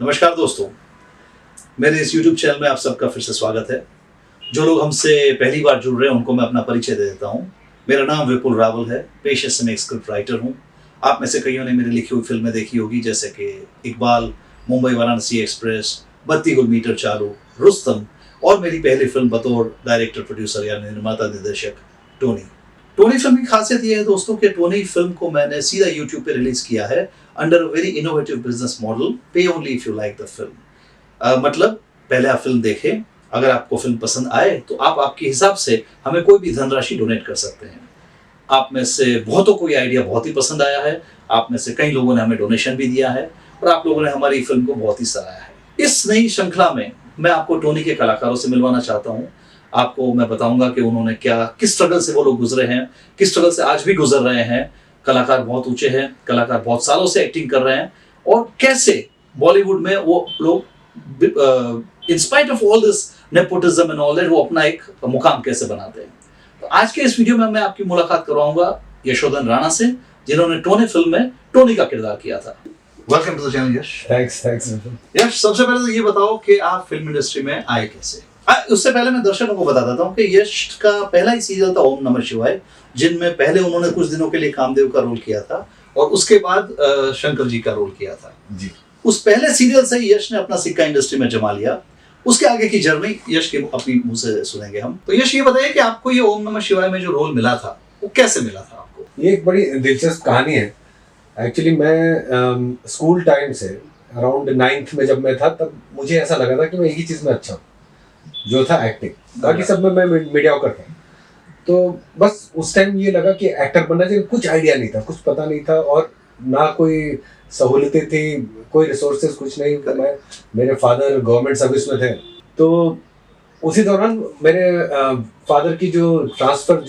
नमस्कार दोस्तों, मेरे इस YouTube चैनल में आप सबका फिर से स्वागत है। जो लोग हमसे पहली बार जुड़ रहे हैं उनको मैं अपना परिचय दे देता हूँ। मेरा नाम विपुल रावल है, पेशे से मैं एक स्क्रिप्ट राइटर हूँ। आप में से कईयों ने मेरी लिखी हुई फिल्में देखी होगी, जैसे कि इकबाल, मुंबई वाराणसी एक्सप्रेस, बत्ती गुल मीटर चालू, रुस्तम और मेरी पहली फिल्म बतौर डायरेक्टर प्रोड्यूसर यानी निर्माता निर्देशक टोनी। टोनी फिल्म की खासियत यह है दोस्तों कि टोनी फिल्म को मैंने सीधा यूट्यूब पे रिलीज किया है under a very innovative business model, pay only if you like the film. मतलब पहले आप फिल्म देखें, अगर आपको फिल्म पसंद आए तो आप आपके हिसाब से हमें कोई भी धनराशि डोनेट कर सकते हैं। आप में से बहुतों को ये आइडिया बहुत ही पसंद आया है, आप में से कई लोगों ने हमें डोनेशन भी दिया है और आप लोगों ने हमारी फिल्म को बहुत ही सराहा है। इस नई श्रृंखला में मैं आपको टोनी के कलाकारों से मिलवाना चाहता हूँ। आपको मैं बताऊंगा कि उन्होंने किस स्ट्रगल से वो लोग गुजरे हैं, किस स्ट्रगल से आज भी गुजर रहे हैं। कलाकार बहुत ऊंचे हैं, कलाकार बहुत सालों से एक्टिंग कर रहे हैं और कैसे बॉलीवुड में वो लोग in spite of all this nepotism and all that वो अपना एक मुकाम कैसे बनाते हैं। तो आज के इस वीडियो में मैं आपकी मुलाकात करवाऊंगा यशोधन राणा से, जिन्होंने टोनी फिल्म में टोनी का किरदार किया था। Welcome to the channel Yash. Thanks Yash, सबसे पहले तो ये बताओ कि आप फिल्म इंडस्ट्री में आए कैसे। उससे पहले मैं दर्शकों को बता देता हूँ कि यश का पहला ही सीरियल था ओम नमः शिवाय, जिनमें पहले उन्होंने कुछ दिनों के लिए कामदेव का रोल किया था और उसके बाद शंकर जी का रोल किया था जी। उस पहले सीरियल से ही यश ने अपना सिक्का इंडस्ट्री में जमा लिया। उसके आगे की जर्नी यश के अपनी मुंह से सुनेंगे हम। तो यश, ये बताइए कि आपको ये ओम नमः शिवाय में जो रोल मिला था वो कैसे मिला था आपको? ये एक बड़ी दिलचस्प कहानी है। एक्चुअली मैं स्कूल टाइम से अराउंड 9th में जब मैं था, तब मुझे ऐसा लगा था कि मैं एक ही चीज़ में अच्छा हूँ, जो था एक्टिंग। बाकी सब में मैं मीडियोकर था। तो बस उस टाइम ये लगा कि एक्टर बनना चाहिए। कुछ आइडिया नहीं था, कुछ पता नहीं था और ना कोई सहूलतें थी, कोई रिसोर्सेज कुछ नहीं। मेरे फादर गवर्नमेंट सर्विस में थे, तो उसी दौरान मेरे फादर की जो ट्रांसफ़र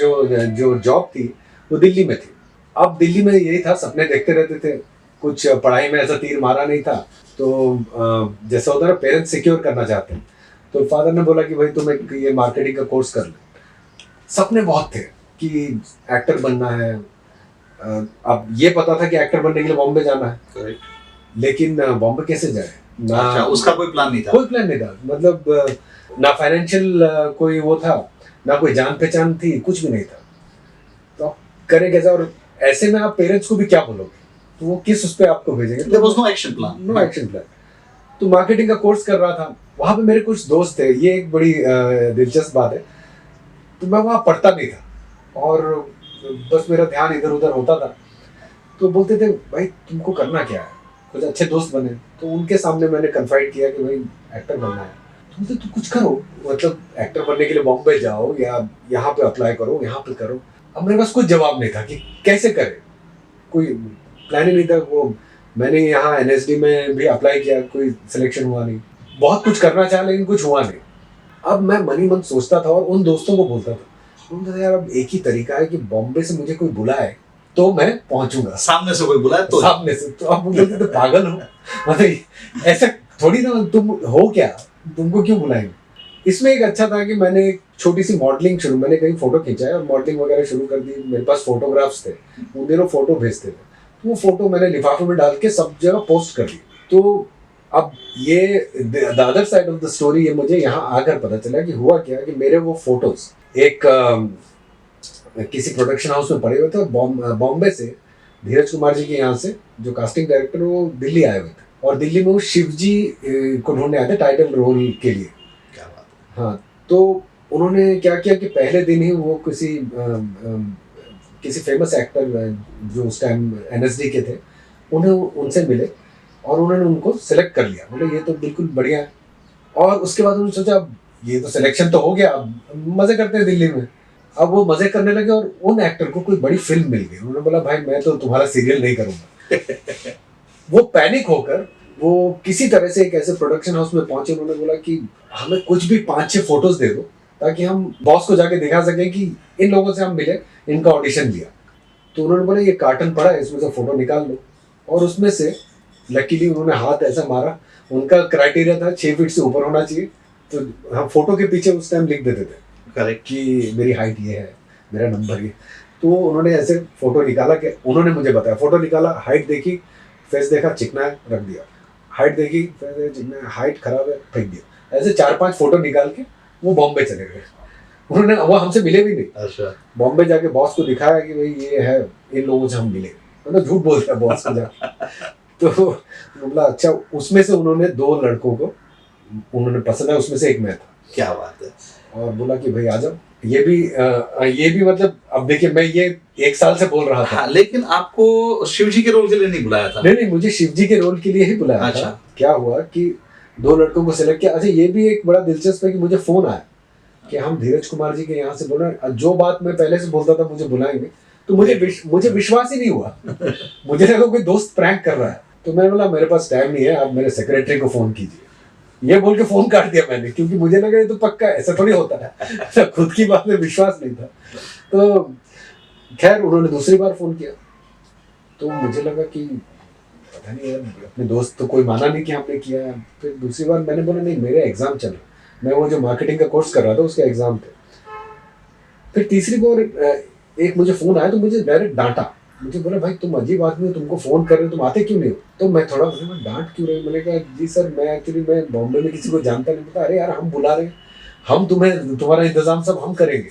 जो जॉब थी वो दिल्ली में थी। अब दिल्ली में यही था, सपने देखते रहते थे, कुछ पढ़ाई में ऐसा तीर मारा नहीं था। तो जैसा होता है पेरेंट्स सिक्योर करना चाहते हैं, तो फादर ने बोला कि भाई तुम एक ये मार्केटिंग का कोर्स कर ले। सपने बहुत थे कि एक्टर बनना है। अब ये पता था कि एक्टर बनने के लिए बॉम्बे जाना है। Correct. लेकिन बॉम्बे कैसे जाए ना, अच्छा, उसका कोई प्लान नहीं था? कोई प्लान नहीं था। मतलब ना फाइनेंशियल कोई वो था, ना कोई जान पहचान थी, कुछ भी नहीं था। तो आप करें कैसे? और ऐसे में आप पेरेंट्स को भी क्या बोलोगे? तो वो किस उस पर आपको भेजेंगे? There was no action plan. No action plan. तो मार्केटिंग का कोर्स कर रहा था, वहाँ पे मेरे कुछ दोस्त थे। ये एक बड़ी दिलचस्प बात है। तो मैं वहाँ पढ़ता नहीं था और बस मेरा ध्यान इधर उधर होता था। तो बोलते थे भाई तुमको करना क्या है, कुछ अच्छे दोस्त बने। तो उनके सामने मैंने कन्फाइड किया कि भाई एक्टर बनना है। तो बोलते तुम कुछ करो, मतलब एक्टर बनने के लिए बॉम्बे जाओ या यहाँ पे अप्लाई करो, यहाँ पे करो। अब मेरे पास कुछ जवाब नहीं था कि कैसे करे, कोई प्लान ही नहीं था। वो मैंने यहाँ NSD में भी अप्लाई किया, कोई सिलेक्शन हुआ नहीं। बहुत कुछ करना चाहा लेकिन कुछ हुआ नहीं। अब मैं मन ही मन सोचता था और उन दोस्तों को बोलता था, उनका यार अब एक ही तरीका है कि बॉम्बे से मुझे कोई बुलाए तो मैं पहुंचूंगा। सामने से कोई बुलाए तो? सामने से। तो आप बोलते तो पागल हो, मतलब ऐसा थोड़ी ना, तुम हो क्या, तुमको क्यों बुलाएंगे। इसमें एक अच्छा था कि मैंने एक छोटी सी मॉडलिंग मैंने कहीं फोटो खींचा है और मॉडलिंग वगैरह शुरू कर दी। मेरे पास फोटोग्राफ्स थे, उन दिनों फोटो भेजते थे, तो वो फोटो मैंने लिफाफे में डाल के सब जगह पोस्ट कर दी। तो अब ये the other side of the story, ये मुझे यहाँ आकर पता चला कि हुआ क्या कि मेरे वो फोटोज एक किसी प्रोडक्शन हाउस में पड़े हुए थे। बॉम्बे से धीरज कुमार जी के यहाँ से जो कास्टिंग डायरेक्टर, वो दिल्ली आए हुए थे और दिल्ली में वो शिवजी को ढूंढने आए थे टाइटल रोल के लिए। क्या बात है। हाँ, तो उन्होंने क्या किया कि पहले दिन ही वो किसी फेमस एक्टर जो उस टाइम NSD के थे, उनसे मिले और उन्होंने उनको सेलेक्ट कर लिया। बोले ये तो बिल्कुल बढ़िया है। और उसके बाद उन्होंने सोचा अब ये तो सिलेक्शन तो हो गया, अब मज़े करते हैं दिल्ली में। अब वो मज़े करने लगे और उन एक्टर को कोई बड़ी फिल्म मिल गई। उन्होंने बोला भाई मैं तो तुम्हारा सीरियल नहीं करूँगा। वो पैनिक होकर वो किसी तरह से एक ऐसे प्रोडक्शन हाउस में पहुंचे। उन्होंने बोला कि हमें कुछ भी 5-6 फोटोज दे दो ताकि हम बॉस को जाके दिखा सकें कि इन लोगों से हम मिले, इनका ऑडिशन लिया। तो उन्होंने बोला ये कार्टन पड़ा है, इसमें से फोटो निकाल लो। और उसमें से लकीली उन्होंने हाथ ऐसा मारा, उनका क्राइटेरिया था 6 फीट से ऊपर होना चाहिए। तो हम फोटो के पीछे उस टाइम लिख देते थे करेक्ट कि मेरी हाइट ये है, मेरा नंबर ये। तो उन्होंने ऐसे फोटो निकाला कि उन्होंने मुझे बताया, फोटो निकाला, हाइट देखी, फेस देखा, चिकना है, रख दिया। हाइट देखी, फिर हाइट खराब है, फेंक दिया। ऐसे 4-5 फोटो निकाल के वो बॉम्बे चले गए। उन्होंने, वो हमसे मिले भी नहीं। अच्छा, बॉम्बे जाके बॉस को दिखाया कि भाई ये है, इन लोगों से हम मिले। मतलब झूठ बोल दिया बॉस को जाके। तो बोला अच्छा, उसमें से उन्होंने 2 लड़कों को उन्होंने पसंद है, उसमें से एक मैं था। क्या बात है। और बोला कि भाई आ जाओ। ये भी मतलब, अब देखिए मैं ये 1 साल से बोल रहा था। हाँ, लेकिन आपको शिव जी के रोल के लिए नहीं बुलाया था? नहीं, मुझे शिव जी के रोल के लिए ही बुलाया अच्छा। था। क्या हुआ कि 2 लड़कों को सिलेक्ट किया। अच्छा, ये भी एक बड़ा दिलचस्प है कि मुझे फोन आया कि हम धीरज कुमार जी के यहाँ से बोल रहे हैं। जो बात मैं पहले से बोलता था मुझे बुलाएंगे, तो मुझे विश्वास ही नहीं हुआ। मुझे लगा कोई दोस्त प्रैंक कर रहा है। तो मैंने बोला मेरे पास टाइम नहीं है, आप मेरे सेक्रेटरी को फोन कीजिए। ये बोल के फोन काट दिया मैंने, क्योंकि मुझे लगा ये तो पक्का है, ऐसा थोड़ी होता है। खुद की बात में विश्वास नहीं था। तो खैर उन्होंने दूसरी बार फोन किया, तो मुझे लगा कि पता नहीं यार, अपने दोस्त तो कोई माना नहीं कि हमने किया है। फिर दूसरी बार मैंने बोला नहीं, मेरे एग्जाम चल रहा, मैं वो जो मार्केटिंग का कोर्स कर रहा था उसके एग्जाम थे। फिर तीसरी बार एक मुझे फोन आया, तो मुझे डायरेक्ट डांटा। मुझे बोला भाई तुम अजीब आदमी हो, तुमको फोन कर रहे हो, तुम आते क्यों नहीं हो? तो मैं थोड़ा डांट क्यों रही? मैंने कहा जी सर, मैं बॉम्बे में किसी को जानता नहीं था। अरे यार हम बुला रहे हैं, हम तुम्हारा इंतजाम सब हम करेंगे।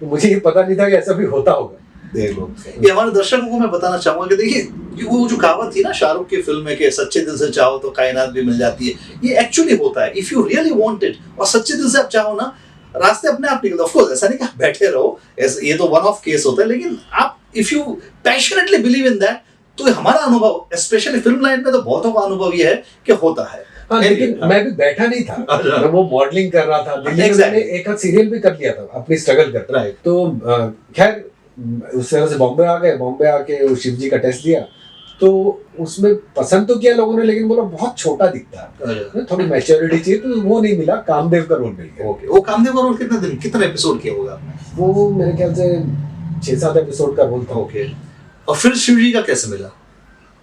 तो मुझे ये पता नहीं था कि ऐसा भी होता होगा। देखो, ये हमारे दर्शकों को मैं बताना चाहूंगा कि देखिए, वो जो कहावत थी ना शाहरुख की फिल्म में कि सच्चे दिल से चाहो तो कायनात भी मिल जाती है, ये एक्चुअली होता है। If you really want it और सच्चे दिल से आप चाहो ना, रास्ते अपने आप निकलते। ऑफ कोर्स ऐसा नहीं कि आप बैठे रहो, ये तो वन ऑफ केस होता है, लेकिन आप if you passionately believe in that, तो हमारा अनुभव स्पेशली फिल्म लाइन में तो बहुतों का अनुभव ये है कि होता है। हाँ, लेकिन मैं भी बैठा नहीं था। मैं वो मॉडलिंग कर रहा था। दिल्ली में मैंने एक आध सीरियल भी कर लिया था अपनी स्ट्रगल कर। राइट। तो खैर उस तरह से बॉम्बे आ गए। बॉम्बे आके वो शिव जी का टेस्ट दिया, तो उसमें पसंद तो किया लोगों ने, लेकिन बोला बहुत छोटा दिखता है, थोड़ी मैच्योरिटी चाहिए, तो वो नहीं मिला। कामदेव का रोल मिल गया। ओके, वो कामदेव का रोल कितने एपिसोड किया होगा आपने? वो मेरे ख्याल से 6-7 एपिसोड का रोल था। ओके, और फिर शिव जी का कैसे मिला?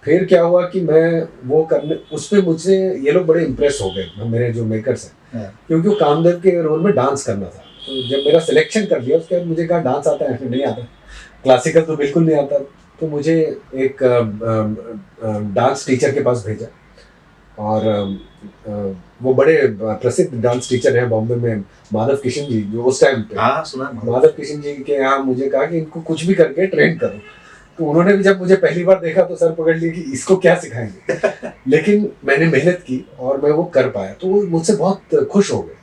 फिर क्या हुआ कि मैं वो करने, उसमें मुझे ये लोग बड़े इम्प्रेस हो गए, मेरे जो मेकर्स हैं, क्योंकि वो कामदेव के रोल में डांस करना था। तो जब मेरा सिलेक्शन कर दिया, उसके बाद मुझे कहा डांस आता है? नहीं आता, क्लासिकल तो बिल्कुल नहीं आता। तो मुझे एक डांस टीचर के पास भेजा, और वो बड़े प्रसिद्ध डांस टीचर हैं बॉम्बे में, माधव किशन जी, जो उस टाइम पे। हाँ, सुना। माधव किशन जी के यहाँ मुझे कहा कि इनको कुछ भी करके ट्रेन करो। तो उन्होंने भी जब मुझे पहली बार देखा तो सर पकड़ लिया कि इसको क्या सिखाएंगे। लेकिन मैंने मेहनत की और मैं वो कर पाया, तो वो मुझसे बहुत खुश हो गए।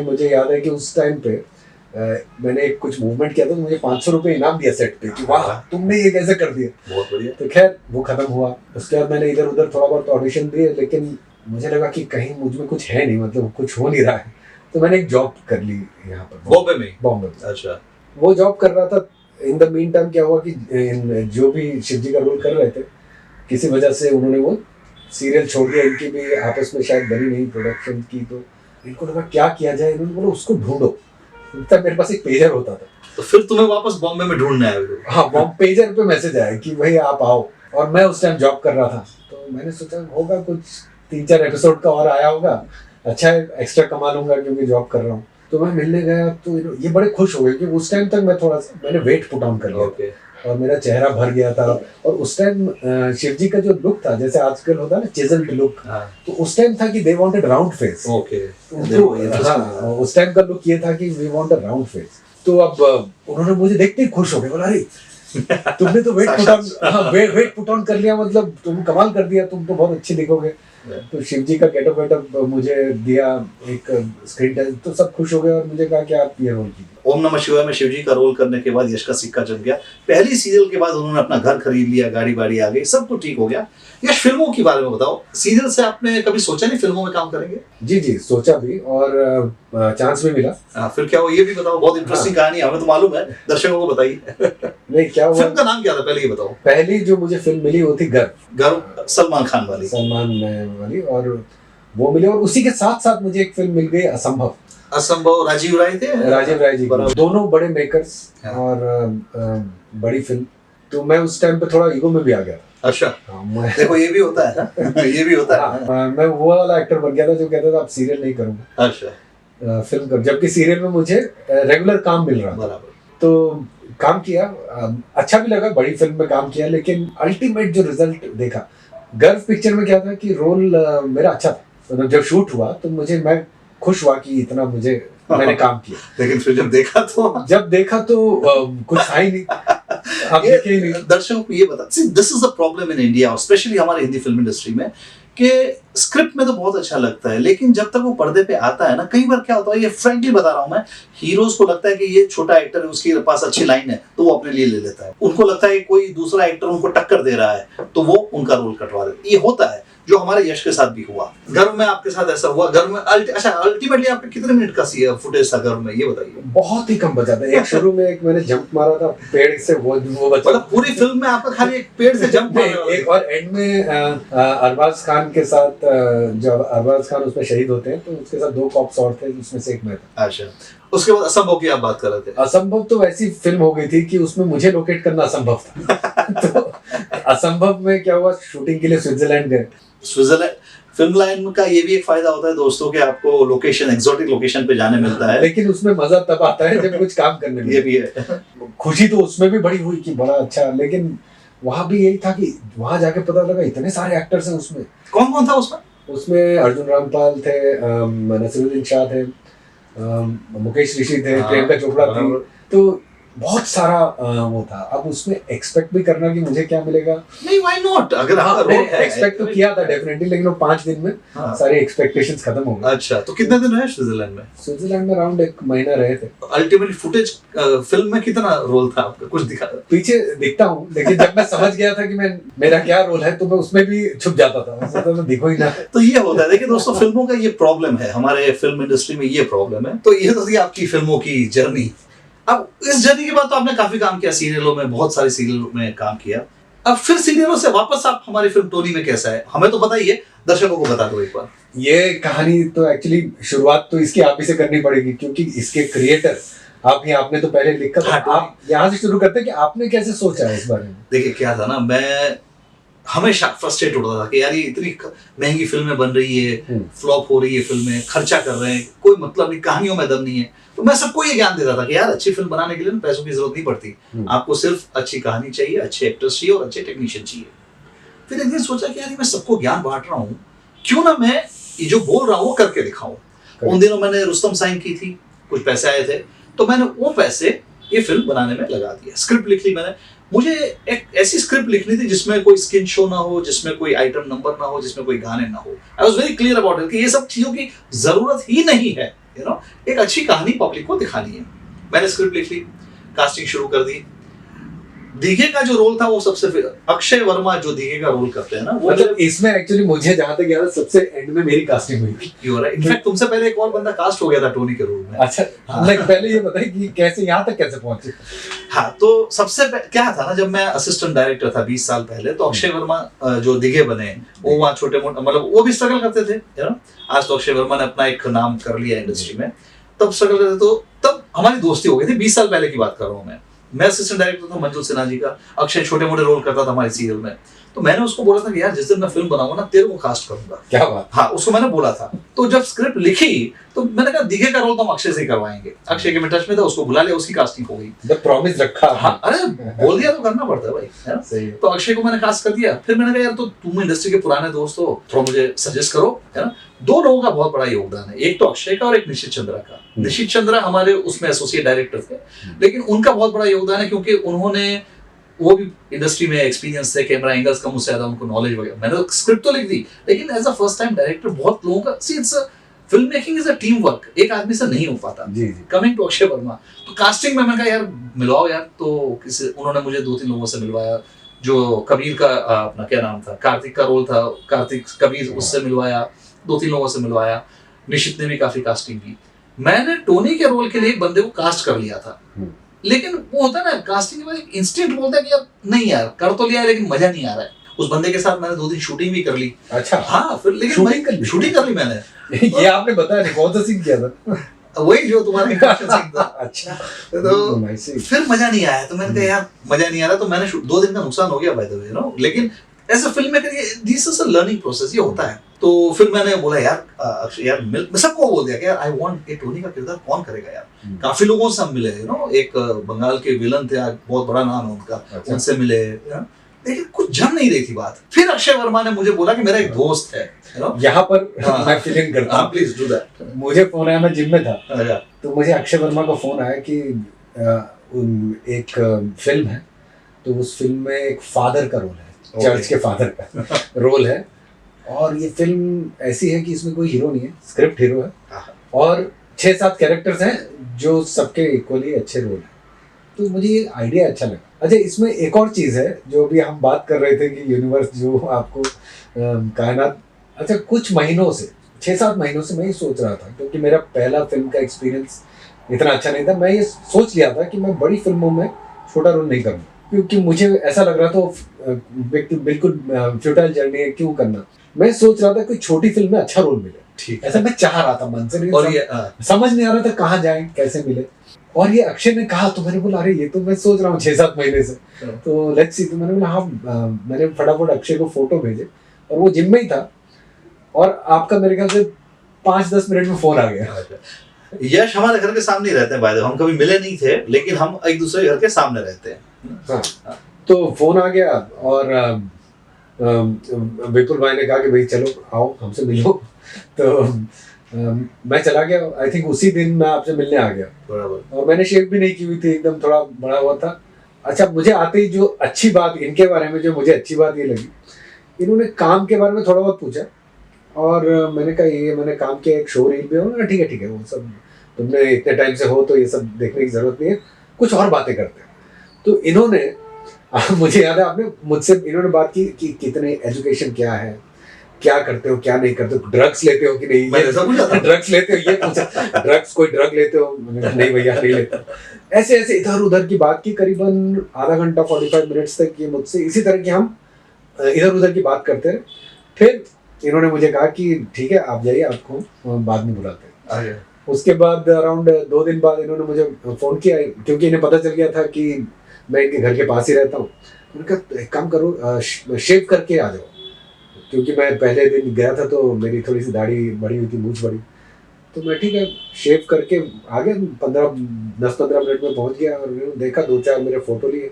मुझे याद है कि उस टाइम पे मैंने कुछ मूवमेंट किया था, तो मुझे 500 रुपये इनाम दिया सेट पे कि वाह तुमने ये कैसे कर दिया। बहुत बढ़िया। तो खैर वो खत्म हुआ। उसके बाद मैंने इधर उधर थोड़ा बहुत ऑडिशन दिए, लेकिन मुझे लगा कि कहीं मुझ में कुछ है नहीं, मतलब कुछ हो नहीं रहा है। तो मैंने एक जॉब कर ली यहाँ पर बॉम्बे में। अच्छा। वो जॉब कर रहा था। इन द मीन टाइम क्या हुआ कि जो भी शिव जी का रोल कर रहे थे, किसी वजह से उन्होंने वो सीरियल छोड़ दिया। इनकी भी आपस में शायद बनी नहीं प्रोडक्शन की, तो इनको लगा क्या किया जाए। इन्होंने बोला उसको ढूंढो। तब मेरे पास एक पेजर होता था। तो फिर तुम्हें वापस बॉम्बे में ढूंढने आए? हाँ, पेजर पे मैसेज आया कि भाई आप आओ। और मैं उस टाइम जॉब कर रहा था, तो मैंने सोचा होगा कुछ 3-4 एपिसोड का और आया होगा, अच्छा है, एक्स्ट्रा कमा लूंगा क्योंकि जॉब कर रहा हूँ। तो मैं मिलने गया, तो ये बड़े खुश हो गए कि उस टाइम तक मैंने वेट पुट ऑन कर लिया और मेरा चेहरा भर गया था। और उस टाइम शिव जी का जो लुक था, जैसे आजकल होता है ना चिजल्ड लुक, तो उस टाइम था कि दे वांटेड राउंड फेस। उस टाइम का लुक ये था कि we want a round face. तो अब उन्होंने मुझे देखते ही खुश हो गए, बोला अरे तुमने तो वेट पुट ऑन कर लिया, मतलब तुम कमाल कर दिया, तुम तो बहुत अच्छे दिखोगे। तो शिव जी का गेटअप वेटअप मुझे दिया, एक स्क्रीन टेस्ट, तो सब खुश हो गए और मुझे कहा कि आप ये रोल कीजिए। ओम नमः शिवाय में शिव जी का रोल करने के बाद यश का सिक्का जम गया। पहली सीरियल के बाद उन्होंने अपना घर खरीद लिया, गाड़ी बाड़ी आ गई, सब कुछ ठीक हो गया। यश, फिल्मों के बारे में बताओ। सीरियल से आपने कभी सोचा नहीं फिल्मों में काम करेंगे? जी सोचा भी, और चांस भी मिला। फिर क्या हुआ ये भी बताओ, बहुत इंटरेस्टिंग कहानी, हमें तो मालूम है, दर्शकों को बताइए। नहीं, क्या हुआ? फिल्म का नाम क्या था पहले ये बताओ। पहली जो मुझे फिल्म मिली वो थी गर्व, सलमान खान वाली, और वो मिली। और उसी के साथ साथ मुझे एक फिल्म मिल गई असंभव। राजीव राय जी, दोनों बड़े मेकर्स, और बड़ी फिल्म। तो मैं उस टाइम पे थोड़ा ईगो में भी आ गया। अच्छा। देखो ये भी होता है ना। ये भी होता है। मैं वो वाला एक्टर बन गया था जो कहता था अब सीरियल नहीं करूंगा। अच्छा। फिल्म कर, जबकि सीरियल में मुझे रेगुलर काम मिल रहा था। बराबर। तो काम किया, अच्छा भी लगा, बड़ी फिल्म में काम किया, लेकिन अल्टीमेट जो रिजल्ट देखा गर्व पिक्चर में क्या था कि रोल मेरा अच्छा था, मतलब जब शूट हुआ तो मैं खुश हुआ कि इतना मैंने काम किया। लेकिन फिर जब देखा तो कुछ था ही नहीं, आप देखे ही नहीं। दर्शकों को ये बता, this is the problem in India, specially हमारे हिंदी फिल्म इंडस्ट्री में, कि स्क्रिप्ट में तो बहुत अच्छा लगता है, लेकिन जब तक वो पर्दे पे आता है ना, कई बार क्या होता है, ये फ्रैंकली बता रहा हूं मैं, हीरोज को लगता है कि ये छोटा एक्टर है, उसके पास अच्छी लाइन है तो वो अपने लिए ले लेता है। उनको लगता है कि कोई दूसरा एक्टर उनको टक्कर दे रहा है तो वो उनका रोल कटवा देता है। ये होता है, जो हमारे यश के साथ भी हुआ। गर्व में आपके साथ ऐसा हुआ? गर्व में अच्छा, अल्टीमेटली आपके कितने मिनट का फुटेज था गर्व में, ये बताइए। बहुत ही कम बचा था। एक शुरू में एक मैंने जंप मारा था पेड़ से, वो बचा। मतलब पूरी फिल्म में आपका खाली एक पेड़ से जंप मारा? एक और एंड में अरबाज खान के साथ, जब अरबाज खान उसमें शहीद होते हैं तो उसके साथ 2 कॉप्स और थे, उसमें से एक मैं था। अच्छा, उसके बाद असंभव की आप बात कर रहे थे। असंभव तो ऐसी फिल्म हो गई थी कि उसमें मुझे लोकेट करना असंभव था। तो असंभव में क्या हुआ, शूटिंग के लिए स्विट्जरलैंड गए। स्विट्जरलैंड फिल्म लाइन का ये भी एक फायदा होता है दोस्तों, कि आपको लोकेशन, एक्सोटिक लोकेशन पे जाने मिलता है। लेकिन उसमें मजा तब आता है जब कुछ काम करने में। ये भी है। खुशी तो उसमें भी बड़ी हुई कि बड़ा अच्छा, लेकिन वहां भी यही था कि वहां जाके पता लगा इतने सारे एक्टर्स हैं उसमें। कौन कौन था उसमें? उसमें अर्जुन रामपाल थे, नसीरुद्दीन शाह थे, मुकेश ऋषि थे, प्रियंका चोपड़ा थी, तो बहुत सारा वो था। अब उसमें एक्सपेक्ट भी करना कि मुझे क्या मिलेगा, नहीं, व्हाई नॉट? अगर एक्सपेक्ट तो किया था डेफिनेटली, लेकिन वो 5 दिन में सारे एक्सपेक्टेशंस खत्म हो गए। अच्छा, तो कितने दिन रहे स्विट्जरलैंड में? स्विट्जरलैंड में अराउंड 1 महीना रहे थे। अल्टीमेटली फुटेज फिल्म में कितना रोल था आपका, कुछ दिखा? पीछे दिखता हूँ, लेकिन जब मैं समझ गया था कि मेरा क्या रोल है, तो मैं उसमें भी छुप जाता था, तो दिखो ही ना। तो ये होता है। देखिए दोस्तों, फिल्मों का ये प्रॉब्लम है, हमारे फिल्म इंडस्ट्री में ये प्रॉब्लम है। तो ये तो थी आपकी फिल्मों की जर्नी। अब इस जर्नी के बाद तो आपने काफी काम किया सीरियलों में, बहुत सारे सीरियलों में काम किया। अब फिर सीरियलों से वापस आप हमारी फिल्म टोनी में कैसा है, हमें तो बताइए, दर्शकों को बता दो एक बार। ये कहानी तो एक्चुअली शुरुआत तो इसकी आप ही से करनी पड़ेगी, क्योंकि इसके क्रिएटर आपने तो पहले लिखा था। आप यहाँ से शुरू करते हैं कि आपने कैसे सोचा है इस बारे में। देखिए क्या था ना, मैं हमेशा फ्रस्ट्रेट होता था कि यार ये इतनी महंगी फिल्में बन रही है, फ्लॉप हो रही है फिल्में, खर्चा कर रहे हैं, कोई मतलब नहीं, कहानियों में दम नहीं है। तो मैं सबको ये ज्ञान देता था कि यार अच्छी फिल्म बनाने के लिए पैसों की जरूरत नहीं पड़ती, आपको सिर्फ अच्छी कहानी चाहिए, अच्छे एक्टर्स चाहिए और अच्छे टेक्नीशियन चाहिए। फिर एक दिन सोचा कि यार मैं सबको ज्ञान बांट रहा हूँ, क्यों ना मैं ये जो बोल रहा हूँ वो करके दिखाऊं। उन दिनों मैंने रुस्तम साइन की थी, कुछ पैसे आए थे, तो मैंने वो पैसे ये फिल्म बनाने में लगा दिया। स्क्रिप्ट लिख ली मैंने। मुझे एक ऐसी स्क्रिप्ट लिखनी थी जिसमें कोई स्किन शो ना हो, जिसमें कोई आइटम नंबर ना हो, जिसमें कोई गाने ना हो। I was very clear about it कि ये सब चीजों की जरूरत ही नहीं है, एक अच्छी कहानी पब्लिक को दिखानी है। मैंने स्क्रिप्ट लिख ली, कास्टिंग शुरू कर दी। दीघे का जो रोल था वो सबसे, अक्षय वर्मा जो दीघे का रोल करते हैं ना, वो मतलब इसमें एक्चुअली मुझे जहां तक याद है सबसे एंड में मेरी कास्टिंग हुई थी। इनफैक्ट तुमसे पहले एक और बंदा कास्ट हो गया था टोनी के रोल में। अच्छा, पहले ये बताइए कि कैसे यहाँ तक कैसे पहुंचे। हाँ, तो सबसे क्या था ना, जब मैं असिस्टेंट डायरेक्टर था 20 साल पहले, तो अक्षय वर्मा जो दीघे बने, वो वहाँ छोटे मोटे, मतलब वो भी स्ट्रगल करते थे। आज तो अक्षय वर्मा ने अपना एक नाम कर लिया इंडस्ट्री में, तब स्ट्रगल करते, तो तब हमारी दोस्ती हो गई थी। 20 साल पहले की बात कर रहा हूँ मैं असिस्टेंट डायरेक्टर था मंजुल सिन्हा जी का, अक्षय छोटे मोटे रोल करता था हमारे सीरियल में। तो मैंने उसको बोला था कि यार जिस दिन मैं फिल्म बनाऊंगा ना, तेरे को कास्ट करूंगा। क्या बात। हाँ, उसको मैंने बोला था। तो जब स्क्रिप्ट लिखी तो मैंने कहा दीघे का रोल तो हम अक्षय से ही करवाएंगे। अक्षय के मैं टच में था, उसको बुला लिया, उसकी कास्टिंग हो गई। जब प्रॉमिस रखा। हाँ, अरे बोल दिया तो करना पड़ता है भाई, है ना? सही। तो अक्षय को मैंने कास्ट कर दिया। फिर मैंने कहा यार तो तुम इंडस्ट्री के पुराने दोस्त हो, थोड़ा मुझे सजेस्ट करो, है ना? 2 लोगों का बहुत बड़ा योगदान है, एक तो अक्षय का और एक निशित चंद्रा का। निशित चंद्रा हमारे उसमें एसोसिएट डायरेक्टर थे, लेकिन उनका बहुत बड़ा योगदान है क्योंकि उन्होंने, वो भी इंडस्ट्री में एक्सपीरियंस थे, कैमरा एंगल्स का मुझसे ज्यादा उनको नॉलेज वगैरह। मैंने तो स्क्रिप्ट तो लिख दी, लेकिन as a first time director बहुत लोगों का, see it's film making is a team work, एक आदमी से नहीं हो पाता। कमिंग टू अक्षय वर्मा, तो कास्टिंग में मैंने कहा यार मिलवाओ यार, तो किसी, उन्होंने मुझे 2-3 लोगों से मिलवाया। जो कबीर का अपना क्या नाम था, कार्तिक का रोल था, कार्तिक कबीर, उससे मिलवाया, 2-3 लोगों से मिलवाया। निशित ने भी काफी कास्टिंग की। मैंने टोनी के रोल के लिए एक बंदे को कास्ट कर लिया था, लेकिन वो होता है ना कास्टिंग के बाद एक इंस्टिंक्ट बोलता है कि यार नहीं यार कर तो लिया है, लेकिन मजा नहीं आ रहा है। उस बंदे के साथ मैंने 2 दिन शूटिंग भी कर ली। अच्छा। हाँ, फिर लेकिन शूटिंग कर ली मैंने। ये आपने बताया नहीं, कौन सा सीन किया था? वही जो तुम्हारा इंट्रोडक्शन सीन था। अच्छा। तो फिर मजा नहीं आया, तो मैंने कहा यार मजा नहीं आ रहा, तो मैंने 2 दिन का नुकसान हो गया बाय द वे, लेकिन ऐसा फिल्म में करिए, this is a learning process, ये होता है। तो फिर मैंने बोला यार मैं सबको बोल दिया कि यार आई वांट, ये टोनी का किरदार कौन करेगा यार। काफी लोगों से हम मिले, एक बंगाल के विलन थे, बहुत बड़ा नाम है उनका, उनसे मिले, लेकिन कुछ जम नहीं रही थी बात। फिर अक्षय वर्मा ने मुझे बोला कि मेरा एक दोस्त है, यहाँ पर मैं फीलिंग करता हूँ, प्लीज डू दैट। मुझे फोन आया, मैं जिम में था, अच्छा, तो मुझे अक्षय वर्मा का फोन आया कि एक फिल्म है, तो उस फिल्म में एक फादर का रोल है, चर्च के फादर का रोल है, और ये फिल्म ऐसी है कि इसमें कोई हीरो नहीं है, स्क्रिप्ट हीरो है, और 6-7 कैरेक्टर्स हैं जो सबके इक्वली अच्छे रोल हैं। तो मुझे ये आइडिया अच्छा लगा। अच्छा, इसमें एक और चीज़ है जो भी हम बात कर रहे थे कि यूनिवर्स जो आपको कायनात, अच्छा कुछ महीनों से 6-7 महीनों से मैं ये सोच रहा था, क्योंकि मेरा पहला फिल्म का एक्सपीरियंस इतना अच्छा नहीं था, मैं ये सोच लिया था कि मैं बड़ी फिल्मों में छोटा रोल नहीं करूँगा, क्योंकि मुझे ऐसा लग रहा था बिल्कुल फ्यूटाइल जर्नी है, क्यों करना। मैं सोच रहा था कि छोटी फिल्म में अच्छा रोल मिले, ठीक, ऐसा मैं चाह रहा था मन से, लेकिन और ये समझ नहीं आ रहा था कहाँ जाए, कैसे मिले। और ये अक्षय ने कहा तो मैंने बोला अरे ये तो मैं सोच रहा हूँ 6-7 महीने से, तो लेट्स सी। तो मैंने बोला हाँ, मैंने फटाफट अक्षय को फोटो भेजे, और वो जिम में ही था, और आपका मेरे ख्याल से 5-10 मिनट में फोन आ गया। यश हमारे घर के सामने ही रहते हैं, भाई हम कभी मिले नहीं थे, लेकिन हम एक दूसरे घर के सामने रहते हैं। हाँ, तो फोन आ गया, और विपुल भाई ने कहा कि भाई चलो आओ हमसे मिलो, तो मैं चला गया। आई थिंक उसी दिन मैं आपसे मिलने आ गया, बराबर। और मैंने शेव भी नहीं की हुई थी, एकदम थोड़ा बड़ा हुआ था। अच्छा, मुझे आते ही जो अच्छी बात इनके बारे में, जो मुझे अच्छी बात ये लगी, इन्होंने काम के बारे में थोड़ा बहुत पूछा, और मैंने कहा ये मैंने काम किया एक शो रील पे हो ना, ठीक है वो सब तुमने इतने टाइम से हो तो ये सब देखने की जरूरत नहीं है, कुछ और बातें करते हैं। तो इन्होंने मुझे याद है आपने मुझसे इन्होंने बात की कि कितने एजुकेशन क्या है, क्या करते हो क्या नहीं करते हो, ड्रग्स लेते हो कि नहीं, मैंने सब पूछा ड्रग्स लेते हो, ये पूछा ड्रग्स, कोई ड्रग लेते हो, नहीं भैया नहीं लेते। ऐसे ऐसे इधर उधर की बात की, करीबन आधा घंटा 45 मिनट्स तक ये मुझसे इसी तरह की हम इधर उधर की बात करते रहे। फिर इन्होंने मुझे कहा कि ठीक है आप जाइए, आपको बाद में बुलाते हैं। उसके बाद अराउंड 2 दिन बाद इन्होंने मुझे फ़ोन किया, क्योंकि इन्हें पता चल गया था कि मैं इनके घर के पास ही रहता हूँ। उन्होंने कहा एक काम करो, शेव करके आ जाओ, क्योंकि मैं पहले दिन गया था तो मेरी थोड़ी सी दाढ़ी बड़ी हुई थी, मूंछ बड़ी, तो मैं ठीक है शेव करके आ गया। 10-15 मिनट में पहुँच गया, और देखा 2-4 मेरे फ़ोटो लिए,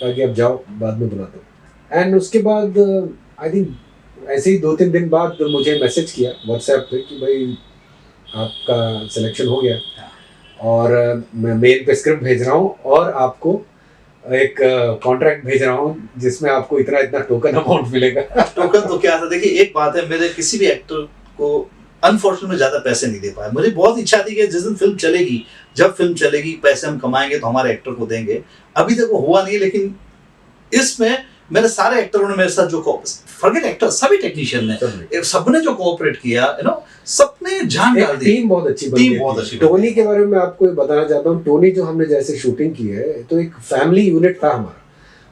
कहा कि अब जाओ बाद में बुलाते हो। एंड उसके बाद आई थिंक ऐसे ही 2-3 दिन बाद मुझे मैसेज किया व्हाट्सएप पे कि भाई आपका सिलेक्शन हो गया, और मैं मेल पे स्क्रिप्ट भेज रहा हूँ, और आपको एक कॉन्ट्रैक्ट भेज रहा हूँ जिसमें आपको इतना इतना टोकन अमाउंट मिलेगा। टोकन तो क्या था, देखिए एक बात है, मेरे किसी भी एक्टर को अनफॉर्चुनेटली ज्यादा पैसे नहीं दे पाए। मुझे बहुत इच्छा थी कि जिस दिन फिल्म चलेगी, जब फिल्म चलेगी पैसे हम कमाएंगे तो हमारे एक्टर को देंगे। अभी तक वो हुआ नहीं, लेकिन इसमें मेरे सारे एक्टरों ने मेरे साथ जो फॉरगेट एक्टर, सभी टेक्नीशियन ने, सबने जो कोऑपरेट किया, सबने जान डाल दी। टीम बहुत अच्छी बनी, टीम बहुत अच्छी। टोनी के बारे में मैं आपको बताना चाहता हूँ, टोनी जो हमने जैसे शूटिंग की है, तो एक फैमिली यूनिट था हमारा,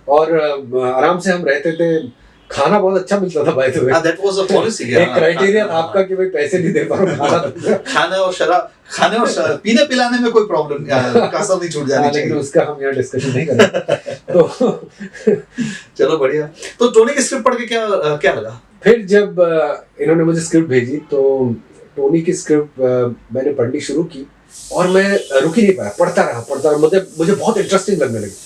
और आराम से हम रहते थे, खाना बहुत अच्छा मिलता था। By the way that was a policy, एक क्राइटेरिया था आपका कि भाई पैसे नहीं दे पा रहा, खाने और शराब, खाने और पीने पिलाने में कोई प्रॉब्लम कसर नहीं छूट जानी चाहिए, लेकिन उसका हम यहाँ डिस्कशन नहीं करेंगे। तो चलो बढ़िया। तो टोनी की स्क्रिप्ट पढ़ के क्या लगा? फिर जब इन्होंने मुझे स्क्रिप्ट भेजी, तो टोनी की स्क्रिप्ट मैंने पढ़नी शुरू की, और मैं रुक ही नहीं पाया, पढ़ता रहा, मतलब मुझे बहुत इंटरेस्टिंग लगने लगी,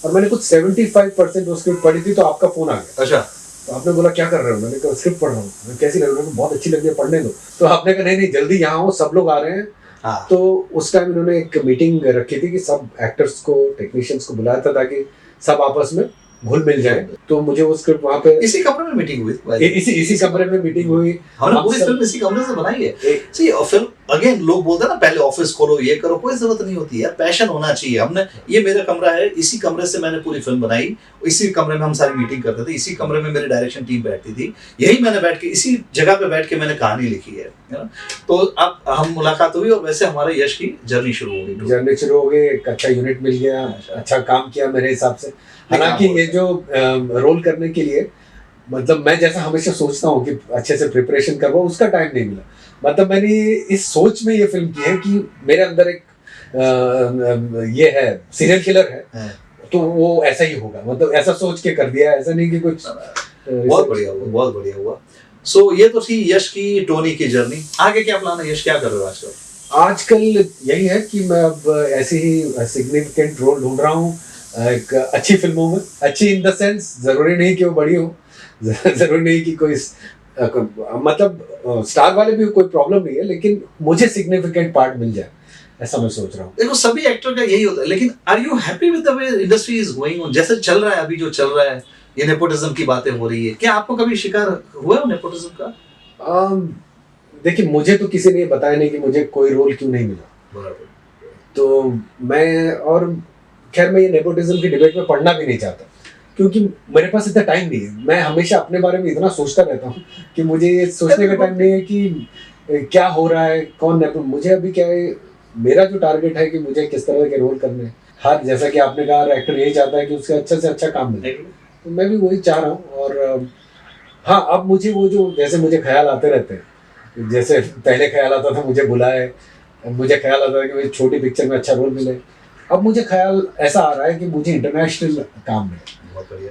और मैंने कुछ 75% वो स्क्रिप्ट पढ़ी थी, तो आपका फोन आ गया। अच्छा, तो आपने बोला क्या कर रहे हो? मैंने कहा स्क्रिप्ट पढ़ रहा हूँ। कैसी लग रही है? बहुत अच्छी लग रही है, पढ़ने दो। तो आपने कहा नहीं जल्दी यहाँ हो, सब लोग आ रहे हैं। हाँ। तो उस टाइम इन्होंने एक मीटिंग रखी थी कि सब एक्टर्स को, टेक्नीशियंस को बुलाया था, ताकि सब आपस में घुल मिल जाए। तो मुझे वो स्क्रिप्ट वहाँ पे इसी कमरे में मीटिंग हुई, इसी कमरे में मीटिंग हुई। हमने पूरी फिल्म इसी कमरे से बनाई है। सी फिल्म अगेन, लोग बोलते हैं ना पहले ऑफिस खोलो, ये करो, कोई जरूरत नहीं होती है, पैशन होना चाहिए। हमने, ये मेरा कमरा है, इसी कमरे से मैंने पूरी फिल्म बनाई, इसी कमरे में हम सारी मीटिंग करते थे, इसी कमरे में मेरी डायरेक्शन टीम बैठती थी, यही मैंने बैठ के, इसी जगह पे बैठ के मैंने कहानी लिखी है ना। तो अब हम मुलाकात हुई, और वैसे हमारे यश की जर्नी शुरू हो गई। एक अच्छा यूनिट मिल गया, अच्छा काम किया मेरे हिसाब से। हालांकि ये जो रोल करने के लिए, मतलब मैं जैसा हमेशा सोचता हूँ कि अच्छे से प्रिपरेशन करवाऊँ, उसका टाइम नहीं मिला। मतलब मैंने इस सोच में ये फिल्म की है कि मेरे अंदर एक ये है, सीरियल किलर है, तो वो ऐसा ही होगा, मतलब ऐसा सोच के कर दिया, ऐसा नहीं कि कुछ। बहुत बढ़िया हुआ। सो ये तो थी यश की, टोनी की जर्नी। आगे क्या प्लान है यश, क्या कर रहे हो आजकल? आजकल यही है कि मैं अब ऐसे ही सिग्निफिकेंट रोल ढूंढ रहा हूँ, एक अच्छी फिल्मों में, अच्छी इन द सेंस जरूरी नहीं कि वो बड़ी हो, जरूरी नहीं कि कोई मतलब स्टार वाले भी कोई प्रॉब्लम नहीं है, लेकिन मुझे सिग्निफिकेंट पार्ट मिल जाए, ऐसा मैं सोच रहा हूँ। देखो सभी एक्टर का यही होता है, लेकिन are you happy with the way industry is going on? जैसे चल रहा है अभी, जो चल रहा है, ये नेपोटिज्म की बातें हो रही है, क्या आपको कभी शिकार हुआ है नेपोटिज्म का? देखिए, मुझे तो किसी ने बताया नहीं कि मुझे कोई रोल क्यों नहीं मिला, बराबर। तो मैं, और खैर मैं ये नेपोटिज्म की डिबेट में पढ़ना भी नहीं चाहता, क्योंकि मेरे पास इतना टाइम नहीं है। मैं हमेशा अपने बारे में इतना सोचता रहता हूँ कि मुझे ये सोचने का टाइम नहीं है कि क्या हो रहा है, कौन मुझे अभी क्या है, मेरा जो टारगेट है कि मुझे किस तरह के रोल करने हैं। हर, जैसा कि आपने कहा, हर एक्टर यही चाहता है कि उसका अच्छा से अच्छा काम मिले, तो मैं भी वही चाह रहा हूँ। और हाँ, अब मुझे वो जो, जैसे मुझे ख्याल आते रहते हैं, जैसे पहले ख्याल आता था मुझे बुलाए, मुझे ख्याल आता था कि मुझे छोटी पिक्चर में अच्छा रोल मिले, अब मुझे ख्याल ऐसा आ रहा है कि मुझे इंटरनेशनल काम मिले। बहुत बढ़िया।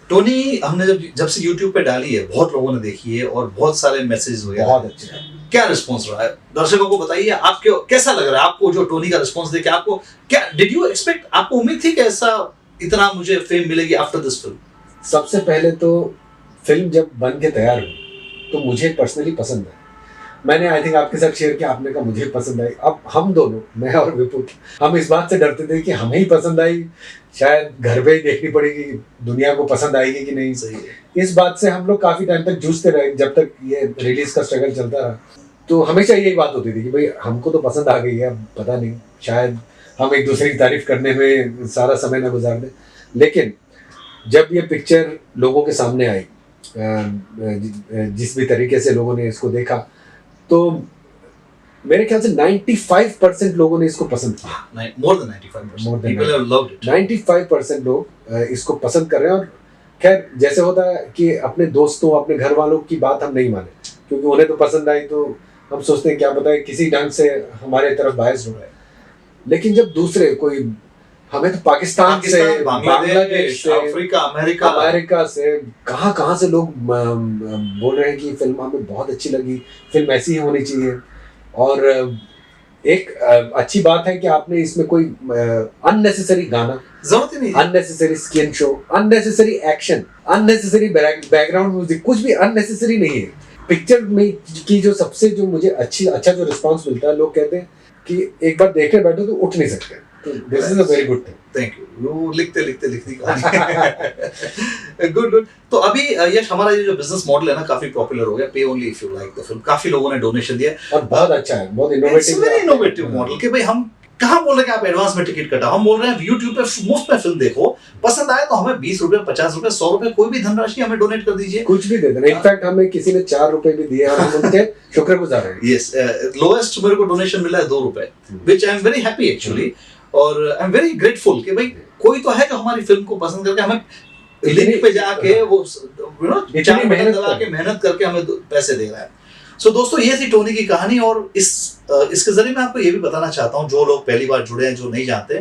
टोनी हमने जब से YouTube पे डाली है, बहुत लोगों ने देखी है और बहुत सारे मैसेज वगैरह, बहुत अच्छे। क्या रिस्पांस रहा है? दर्शकों को बताइए, आपको कैसा लग रहा है? आपको जो टोनी का रिस्पांस देके आपको क्या, डिड यू एक्सपेक्ट, आपको उम्मीद थी कि ऐसा इतना मुझे फेम मिलेगी आफ्टर दिस फिल्म? सबसे पहले तो फिल्म जब बन के तैयार हुई तो मुझे पर्सनली पसंद आई। मैंने आई थिंक आपके साथ शेयर किया, आपने कहा मुझे पसंद आई। अब हम दोनों, मैं और विपुल, हम इस बात से डरते थे कि हमें ही पसंद आई, शायद घर पे ही देखनी पड़ेगी, दुनिया को पसंद आएगी कि नहीं। सही है। इस बात से हम लोग काफी टाइम तक जूझते रहे, जब तक ये रिलीज का स्ट्रगल चलता रहा। तो हमेशा यही बात होती थी कि भाई हमको तो पसंद आ गई है, अब पता नहीं, शायद हम एक दूसरे की तारीफ करने में सारा समय ना गुजार दें। लेकिन जब ये पिक्चर लोगों के सामने आई, जिस भी तरीके से लोगों ने इसको देखा, तो मेरे ख्याल से 95% लोगों ने इसको पसंद किया। More than 95%। People have loved it. 95% लोग इसको पसंद कर रहे हैं। और खैर, जैसे होता है कि अपने दोस्तों, अपने घर वालों की बात हम नहीं माने, क्योंकि उन्हें तो पसंद आई, तो हम सोचते हैं क्या पता है किसी ढंग से हमारे तरफ बायस हो रहा है। लेकिन जब दूसरे कोई, हमें तो पाकिस्तान से, बांग्लादेश से, अफ्रीका, अमेरिका से, कहाँ से लोग बोल रहे हैं कि फिल्म हमें बहुत अच्छी लगी, फिल्म ऐसी ही होनी चाहिए। और एक अच्छी बात है कि आपने इसमें कोई अननेसेसरी गाना, जरूरत ही नहीं, unnecessary skin show, unnecessary action, unnecessary background music, कुछ भी अननेसेसरी नहीं है। पिक्चर में की जो सबसे, जो मुझे अच्छा जो रिस्पांस मिलता है, लोग कहते हैं कि एक बार देखने बैठो तो उठ नहीं सकते। This is a very good thing. Thank you. लिखती गुड। तो अभी यश, हमारा ये जो बिजनेस मॉडल है ना, काफी पॉपुलर हो गया, पे only if you like the film. काफी लोगों ने डोनेशन दिया और बहुत अच्छा है, बहुत इनोवेटिव मॉडल कि भाई हम कहाँ बोल रहे हैं कि आप एडवांस में टिकट कटाओ, हम बोल रहे हैं YouTube पे मुफ्त में फिल्म देखो, पसंद आए तो हमें 20 रुपए, 50 रुपए, 100 रुपए, कोई भी धनराशि हमें डोनेट कर दीजिए, कुछ भी दे देना। इनफैक्ट हमें किसी ने 4 रुपए भी दिए और हम उनके शुक्रगुजार हैं। यस, लोएस्ट मेरे को डोनेशन मिला है 2 रुपए, which I am very happy actually, और आई एम वेरी ग्रेटफुल कि भाई कोई तो है जो हमारी फिल्म को पसंद करके हमें लिंक पे जाके वो मेहनत करके हमें पैसे दे रहा है। सो दोस्तों, ये थी टोनी की कहानी, और इसके जरिए मैं आपको ये भी बताना चाहता हूँ, जो लोग पहली बार जुड़े हैं, जो नहीं जानते,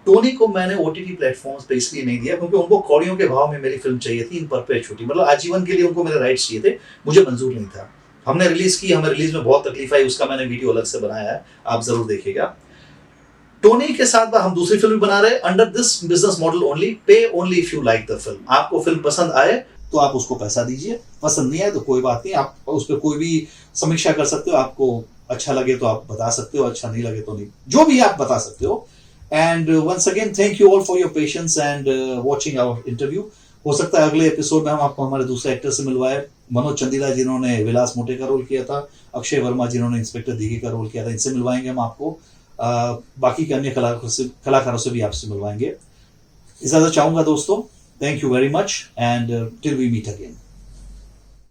टोनी को मैंने OTT प्लेटफॉर्म्स पे इसलिए नहीं दिया क्योंकि उनको कौड़ियों के भाव में मेरी फिल्म चाहिए थी, इन परपेचुइटी, मतलब आजीवन के लिए उनको मेरे राइट्स चाहिए थे, मुझे मंजूर नहीं था। हमने रिलीज की, हमें रिलीज में बहुत तकलीफ आई, उसका मैंने वीडियो अलग से बनाया है, आप जरूर देखिएगा। टोनी के साथ हम दूसरी फिल्म बना रहे हैं under this business model only, pay only if you like the film. आपको फिल्म पसंद आए तो आप उसको पैसा दीजिए, पसंद नहीं आए तो कोई बात नहीं, आप उस पर कोई भी समीक्षा कर सकते हो, आपको अच्छा लगे तो आप बता सकते हो, अच्छा नहीं लगे तो नहीं, जो भी आप बता सकते हो। And once again thank you all for your patience and watching our interview. हो सकता है अगले एपिसोड में हम आपको हमारे दूसरे एक्टर से मिलवाए, मनोज चंदीला जिन्होंने विलास मोटे का रोल किया था, अक्षय वर्मा जिन्होंने इंस्पेक्टर दीघे का रोल किया था, इनसे मिलवाएंगे हम आपको। बाकी के अन्य कलाकारों से भी आपसे मिलवाएंगे। इजाजत चाहूंगा दोस्तों, thank you very much and till we meet again.